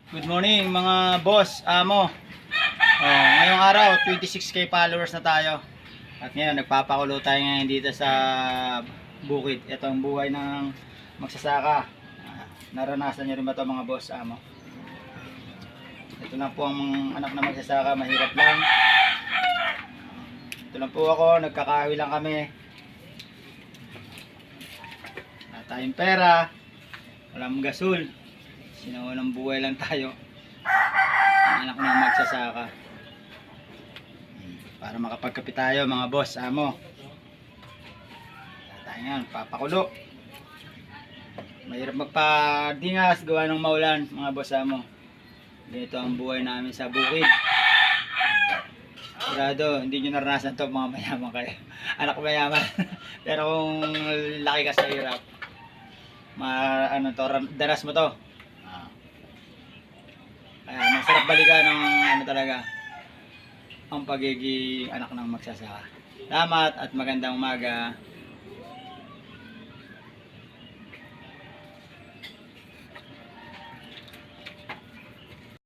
Good morning mga boss, amo. Ngayong araw 26k followers na tayo. At ngayon nagpapakulo tayo ngayon dito sa bukid. Ito ang buhay ng magsasaka. Naranasan niyo rin ba ito mga boss, amo? Ito na po ang anak na magsasaka, mahirap lang. Ito lang po ako, nagkakawi lang kami. Wala tayong pera, walang gasol. Sinaunang buhay lang tayo. Anak ng magsasaka. Para makapagkapit tayo mga boss, amo. Tayo nga, papakulo. Mahirap magpadingas, gawa ng maulan mga boss, amo. Ganito ang buhay namin sa bukid. Sigurado, hindi nyo naranasan to mga mayaman kayo. Anak mayaman. Pero kung laki ka sa hirap, daras mo to. Kaya masarap balikan ng talaga ang pagiging anak ng magsasaka. Salamat at magandang umaga.